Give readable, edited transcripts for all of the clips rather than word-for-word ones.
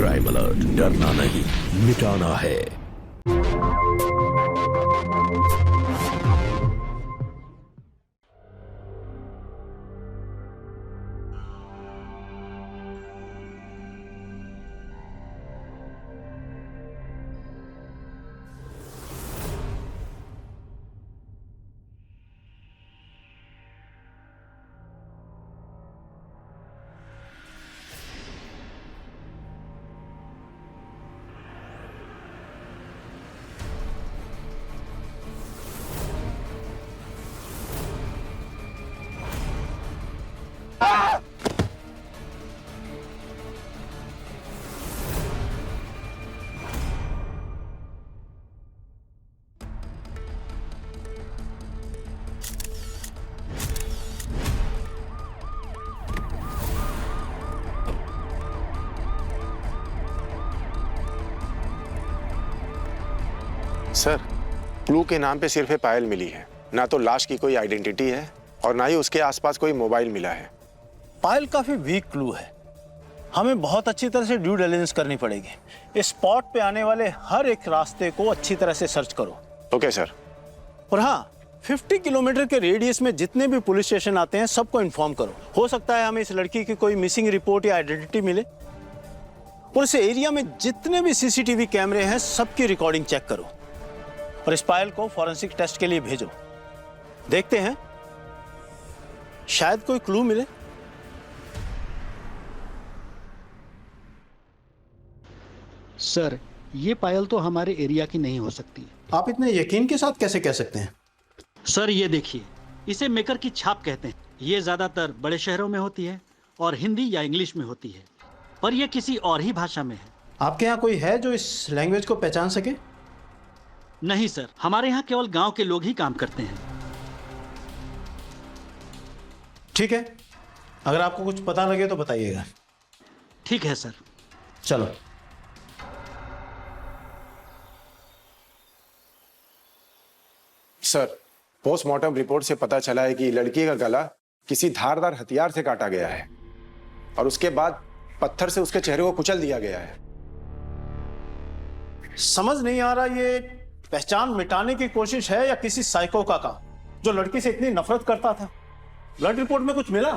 Crime alert, डरना नहीं, मिटाना है। सर, क्लू के नाम पे सिर्फ ये पायल मिली है, ना तो लाश की कोई आइडेंटिटी है और ना ही उसके आसपास कोई मोबाइल मिला है। पायल काफी वीक क्लू है, हमें बहुत अच्छी तरह से ड्यू डिलिजेंस करनी पड़ेगी। इस स्पॉट पे आने वाले हर एक रास्ते को अच्छी तरह से सर्च करो। Okay sir. और हाँ, 50 किलोमीटर के रेडियस में जितने भी पुलिस स्टेशन आते हैं सबको इन्फॉर्म करो। हो सकता है हमें इस लड़की की कोई मिसिंग रिपोर्ट या आइडेंटिटी मिले। और इस एरिया में जितने भी सीसीटीवी कैमरे हैं सबकी रिकॉर्डिंग चेक करो और इस पायल को फॉरेंसिक टेस्ट के लिए भेजो। देखते हैं शायद कोई क्लू मिले। सर, ये पायल तो हमारे एरिया की नहीं हो सकती। आप इतने यकीन के साथ कैसे कह सकते हैं? सर ये देखिए, इसे मेकर की छाप कहते हैं। ये ज्यादातर बड़े शहरों में होती है और हिंदी या इंग्लिश में होती है, पर यह किसी और ही भाषा में है। आपके यहाँ कोई है जो इस लैंग्वेज को पहचान सके? नहीं सर, हमारे यहाँ केवल गांव के लोग ही काम करते हैं। ठीक है, अगर आपको कुछ पता लगे तो बताइएगा। ठीक है सर। चलो। सर, पोस्टमार्टम रिपोर्ट से पता चला है कि लड़की का गला किसी धारदार हथियार से काटा गया है और उसके बाद पत्थर से उसके चेहरे को कुचल दिया गया है। समझ नहीं आ रहा ये पहचान मिटाने की कोशिश है या किसी साइको का काम जो लड़की से इतनी नफरत करता था। ब्लड रिपोर्ट में कुछ मिला?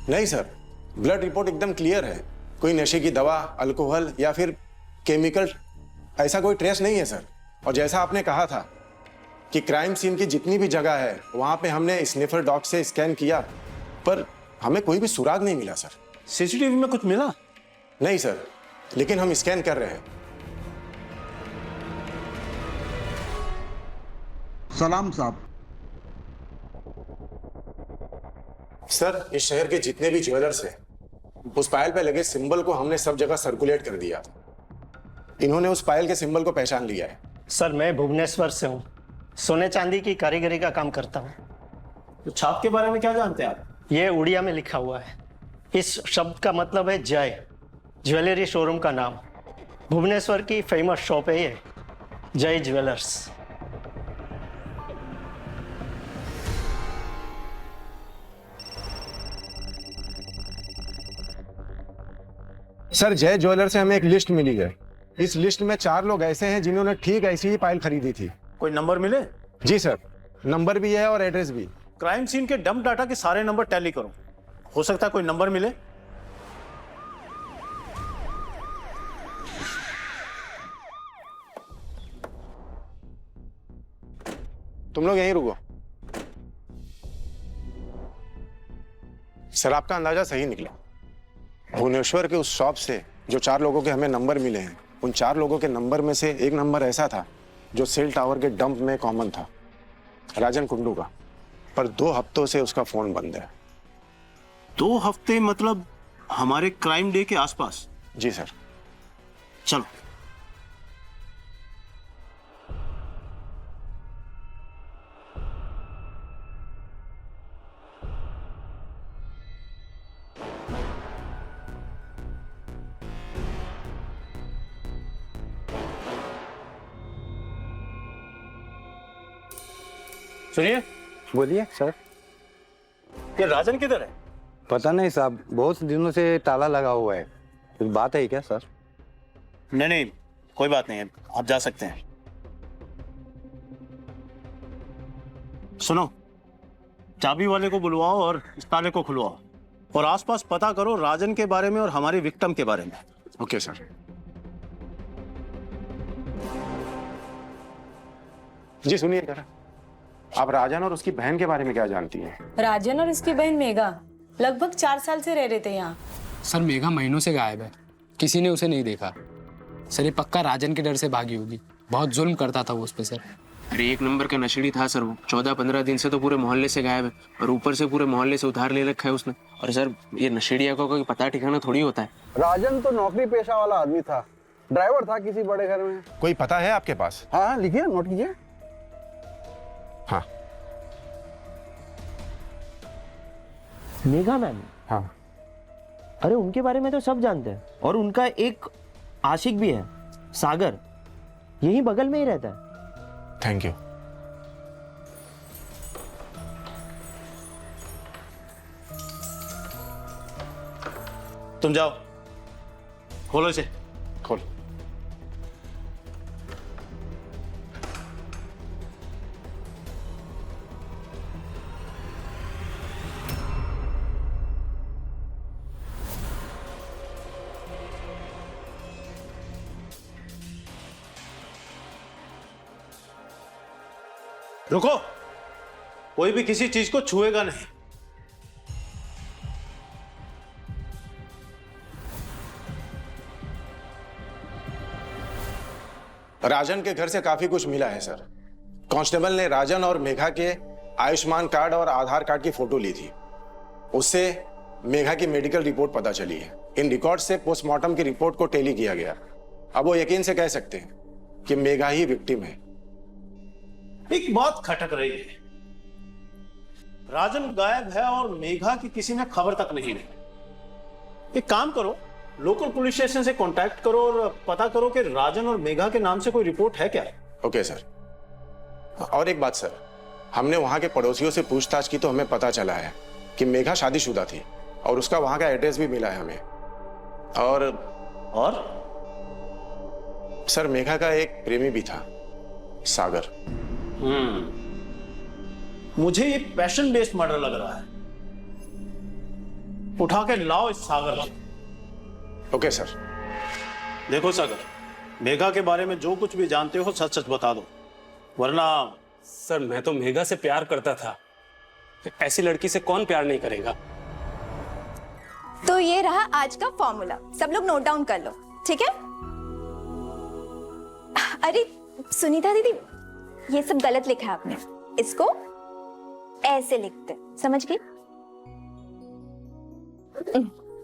नहीं सर, ब्लड रिपोर्ट एकदम क्लियर है। कोई नशे की दवा, अल्कोहल या फिर केमिकल ऐसा कोई ट्रेस नहीं है सर। और जैसा आपने कहा था कि क्राइम सीन की जितनी भी जगह है वहां पे हमने स्निफर डॉग से स्कैन किया, पर हमें कोई भी सुराग नहीं मिला सर। सीसीटीवी में कुछ मिला? नहीं सर, लेकिन हम स्कैन कर रहे हैं। सलाम साहब। सर, इस शहर के जितने भी ज्वेलर्स हैं, उस पायल पे लगे सिंबल को हमने सब जगह सर्कुलेट कर दिया था। इन्होंने उस पायल के सिंबल को पहचान लिया है। सर, मैं भुवनेश्वर से हूँ, सोने चांदी की कारीगरी का काम करता हूँ। तो छाप के बारे में क्या जानते हैं आप? ये उड़िया में लिखा हुआ है। इस शब्द का मतलब है जय, ज्वेलरी शोरूम का नाम। भुवनेश्वर की फेमस शॉप है ये, जय ज्वेलर्स। सर, जय ज्वेलर से हमें एक लिस्ट मिली है। इस लिस्ट में 4 लोग ऐसे हैं जिन्होंने ठीक ऐसी ही पायल खरीदी थी। कोई नंबर मिले? जी सर, नंबर भी है और एड्रेस भी। क्राइम सीन के डंप डाटा के सारे नंबर टैली करो, हो सकता है कोई नंबर मिले। तुम लोग यहीं रुको। सर, आपका अंदाजा सही निकला। भुवनेश्वर के उस शॉप से जो 4 लोगों के हमें नंबर मिले हैं, उन 4 लोगों के नंबर में से एक नंबर ऐसा था जो सेल टावर के डंप में कॉमन था, राजन कुंडू का। पर 2 हफ्तों से उसका फोन बंद है। 2 हफ्ते मतलब हमारे क्राइम डे के आसपास? जी सर। चलो। सुनिए। बोलिए सर। ये राजन किधर है? पता नहीं साहब, बहुत दिनों से ताला लगा हुआ है। कुछ बात है क्या सर? नहीं नहीं, कोई बात नहीं है, आप जा सकते हैं। सुनो, चाबी वाले को बुलवाओ और इस ताले को खुलवाओ, और आसपास पता करो राजन के बारे में और हमारी विक्टिम के बारे में। Okay sir. जी सुनिए जरा, आप राजन और उसकी बहन के बारे में क्या जानती हैं? राजन और उसकी बहन मेघा लगभग 4 साल से रह रहे थे यहाँ। सर मेघा महीनों से गायब है, किसी ने उसे नहीं देखा। सर ये पक्का राजन के डर से भागी होगी, बहुत जुल्म करता था वो उस पे सर। अरे 1 नंबर का नशेड़ी था सर वो। 14-15 दिन से तो पूरे मोहल्ले से गायब है, और ऊपर से पूरे मोहल्ले से उधार ले रखा है उसने। और सर ये नशेड़िया का कोई पता ठिकाना थोड़ी होता है। राजन तो नौकरी पेशा वाला आदमी था, ड्राइवर था किसी बड़े घर में। कोई पता है आपके पास? हाँ लिखिए, नोट कीजिए। हाँ मेघा मैम, हाँ। अरे उनके बारे में तो सब जानते हैं, और उनका एक आशिक भी है, सागर, यही बगल में ही रहता है। Thank you. तुम जाओ, खोलो इसे। खोल। रुको, कोई भी किसी चीज को छुएगा नहीं। राजन के घर से काफी कुछ मिला है सर। कांस्टेबल ने राजन और मेघा के आयुष्मान कार्ड और आधार कार्ड की फोटो ली थी, उससे मेघा की मेडिकल रिपोर्ट पता चली है। इन रिकॉर्ड से पोस्टमार्टम की रिपोर्ट को टैली किया गया। अब वो यकीन से कह सकते हैं कि मेघा ही विक्टिम है। एक बात खटक रही है, राजन गायब है और मेघा की किसी ने खबर तक नहीं ली। एक काम करो, लोकल पुलिस स्टेशन से कांटेक्ट करो और पता करो कि राजन और मेघा के नाम से कोई रिपोर्ट है क्या। Okay sir. और एक बात सर, हमने वहां के पड़ोसियों से पूछताछ की तो हमें पता चला है कि मेघा शादीशुदा थी, और उसका वहां का एड्रेस भी मिला है हमें। और सर मेघा का एक प्रेमी भी था, सागर। मुझे ये पैशन बेस्ड मर्डर लग रहा है। उठा के लाओ इस सागर को। Okay sir. देखो सागर, मेघा के बारे में जो कुछ भी जानते हो सच सच बता दो, वरना। सर मैं तो मेघा से प्यार करता था, ऐसी लड़की से कौन प्यार नहीं करेगा। तो ये रहा आज का फॉर्मूला, सब लोग नोट डाउन कर लो, ठीक है? अरे सुनीता दीदी, ये सब गलत लिखा है आपने, इसको ऐसे लिखते, समझ गई?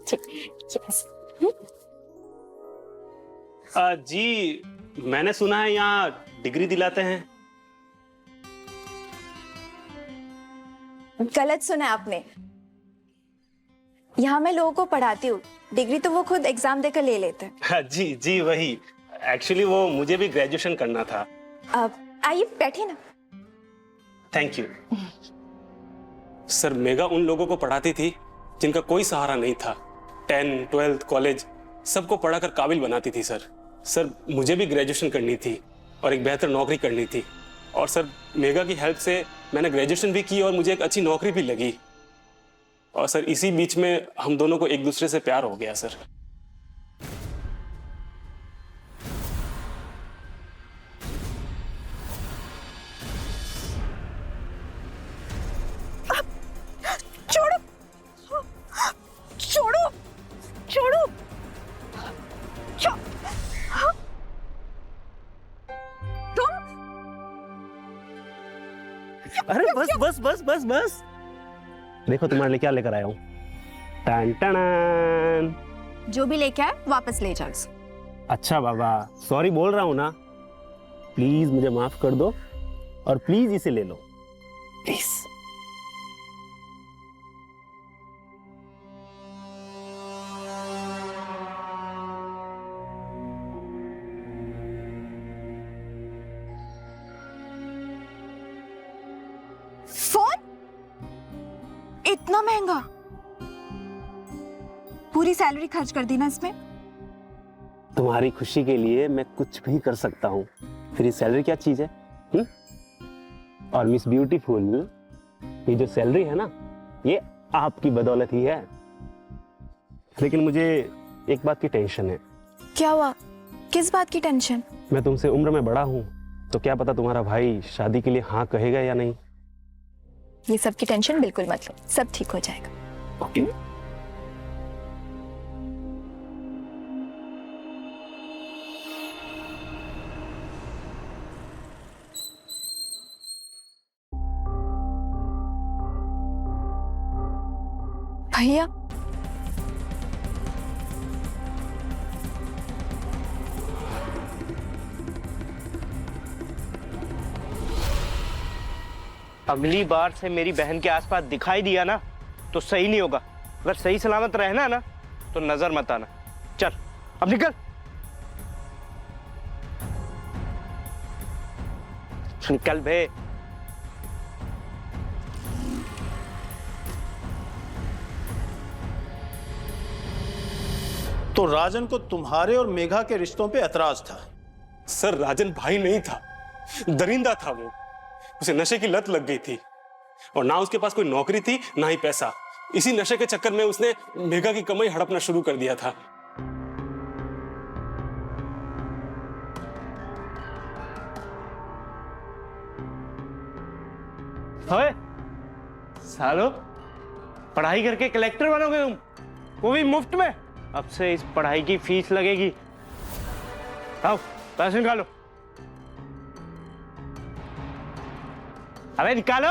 ठीक, यस। जी मैंने सुना है यहाँ डिग्री दिलाते हैं। गलत सुना है आपने, यहाँ मैं लोगों को पढ़ाती हूँ, डिग्री तो वो खुद एग्जाम देकर ले लेते हैं। जी वही, एक्चुअली वो मुझे भी ग्रेजुएशन करना था। अब आइए बैठिए ना। Thank you. सर मेघा उन लोगों को पढ़ाती थी जिनका कोई सहारा नहीं था। 10, 12 कॉलेज सबको पढ़ाकर काबिल बनाती थी सर मुझे भी ग्रेजुएशन करनी थी और एक बेहतर नौकरी करनी थी, और सर मेघा की हेल्प से मैंने ग्रेजुएशन भी की और मुझे एक अच्छी नौकरी भी लगी। और सर इसी बीच में हम दोनों को एक दूसरे से प्यार हो गया सर। छोड़ो छोड़ो छोड़ो, तुम। अरे बस देखो तुम्हारे लिए क्या लेकर आया हूं। टन टन। जो भी लेके आए वापस ले जाओ। अच्छा बाबा, सॉरी बोल रहा हूं ना, प्लीज मुझे माफ कर दो और प्लीज इसे ले लो, प्लीज। फोन इतना महंगा, पूरी सैलरी खर्च कर दी ना इसमें। तुम्हारी खुशी के लिए मैं कुछ भी कर सकता हूँ। फिर ये सैलरी क्या चीज है? और मिस ब्यूटीफुल, ये जो सैलरी है ना, ये आपकी बदौलत ही है। लेकिन मुझे एक बात की टेंशन है। क्या हुआ? किस बात की टेंशन? मैं तुमसे उम्र में बड़ा हूँ, तो क्या पता तुम्हारा भाई शादी के लिए हाँ कहेगा या नहीं। ये सब की टेंशन बिल्कुल मत लो, सब ठीक हो जाएगा। ओके। भैया, अगली बार से मेरी बहन के आसपास दिखाई दिया ना तो सही नहीं होगा। अगर सही सलामत रहना ना तो नजर मत आना। चल अब निकल। निकल बे। तो राजन को तुम्हारे और मेघा के रिश्तों पे एतराज था? सर, राजन भाई नहीं था, दरिंदा था वो। उसे नशे की लत लग गई थी और ना उसके पास कोई नौकरी थी ना ही पैसा। इसी नशे के चक्कर में उसने मेघा की कमाई हड़पना शुरू कर दिया था। ओए सालो, पढ़ाई करके कलेक्टर बनोगे तुम, वो भी मुफ्त में। अब से इस पढ़ाई की फीस लगेगी। आओ पैसे निकालो। अबे निकालो।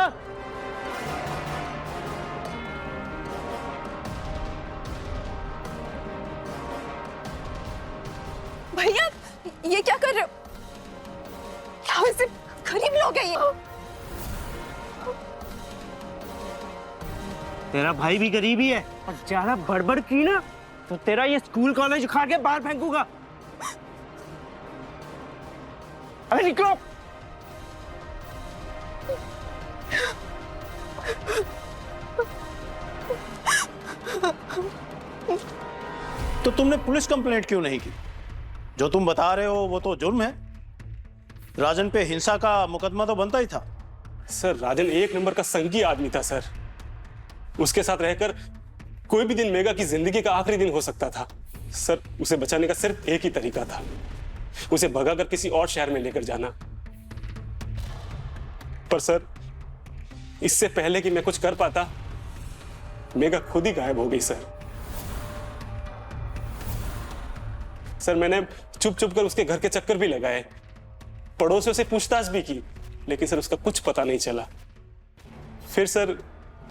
भैया ये क्या कर रहे हो? क्या वैसे गरीब लोग हैं ये? तेरा भाई भी गरीब ही है और ज्यादा बड़बड़ की ना तो तेरा ये स्कूल कॉलेज उखाड़ के बाहर फेंकूंगा। अरे निकलो। तो तुमने पुलिस कंप्लेंट क्यों नहीं की? जो तुम बता रहे हो वो तो जुर्म है। राजन पे हिंसा का मुकदमा तो बनता ही था। सर, राजन एक नंबर का संगी आदमी था सर। उसके साथ रहकर कोई भी दिन मेघा की जिंदगी का आखिरी दिन हो सकता था। सर, उसे बचाने का सिर्फ एक ही तरीका था, उसे भगाकर किसी और शहर में लेकर जाना। पर सर, इससे पहले कि मैं कुछ कर पाता, मेघा खुद ही गायब हो गई सर। सर, मैंने चुप चुप कर उसके घर के चक्कर भी लगाए, पड़ोसियों से पूछताछ भी की, लेकिन सर उसका कुछ पता नहीं चला। फिर सर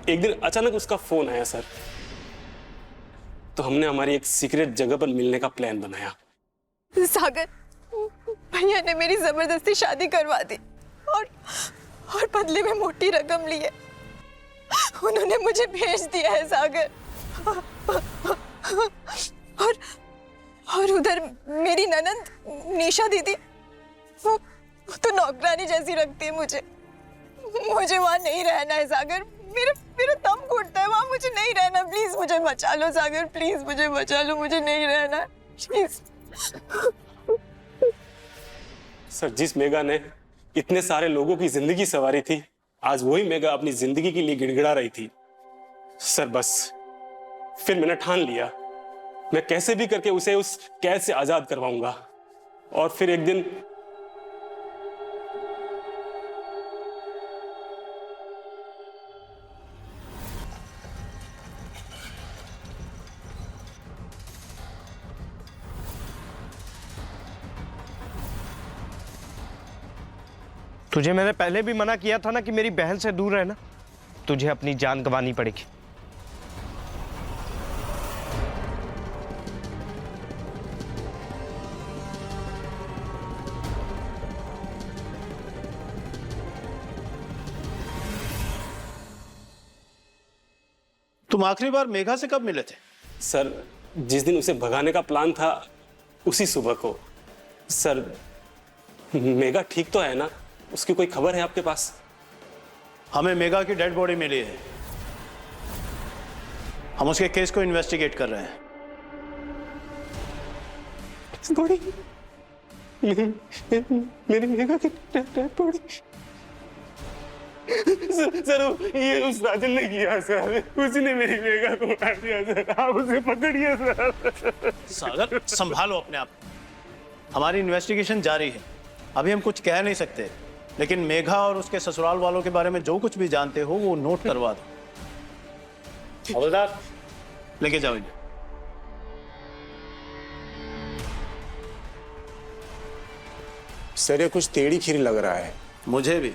एक दिन अचानक उसका फोन आया सर, तो हमने हमारी एक सीक्रेट जगह पर मिलने का प्लान बनाया। सागर, भैया ने मेरी जबरदस्ती शादी करवा दी और बदले में मोटी रकम ली है। उन्होंने मुझे भेज दिया है सागर। और उधर मेरी ननंद निशा दीदी, वो तो नौकरानी जैसी रखती है मुझे। मुझे वहां नहीं रहना है सागर। मेरा दम घुटता है वहां, मुझे नहीं रहना। प्लीज मुझे बचा लो सागर, प्लीज मुझे बचा लो, मुझे नहीं रहना प्लीज। सर, जिस मेघा ने इतने सारे लोगों की जिंदगी संवारी थी, आज वही मेघा अपनी जिंदगी के लिए गिड़गिड़ा रही थी। सर बस फिर मैंने ठान लिया, मैं कैसे भी करके उसे उस कैद से आजाद करवाऊंगा। और फिर एक दिन तुझे मैंने पहले भी मना किया था ना कि मेरी बहन से दूर रहना। तुझे अपनी जान गंवानी पड़ेगी। तुम आखिरी बार मेघा से कब मिले थे? सर, जिस दिन उसे भगाने का प्लान था उसी सुबह को। सर, मेघा ठीक तो है ना? उसकी कोई खबर है आपके पास? हमें मेघा की डेड बॉडी मिली है, हम उसके केस को इन्वेस्टिगेट कर रहे हैं। बॉडी मेरी मेघा की डेड बॉडी। सर ये उस राजन ने किया सर, उसने मेरी मेघा को मार दिया सर, आप उसे पकड़िए सर। सागर संभालो अपने आप, हमारी इन्वेस्टिगेशन जारी है, अभी हम कुछ कह नहीं सकते, लेकिन मेघा और उसके ससुराल वालों के बारे में जो कुछ भी जानते हो वो नोट करवा दो। हवलदार लेके जाओ इन्हें। सर ये कुछ टेढ़ी खीर लग रहा है। मुझे भी,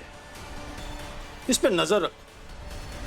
इस पे नजर रखो।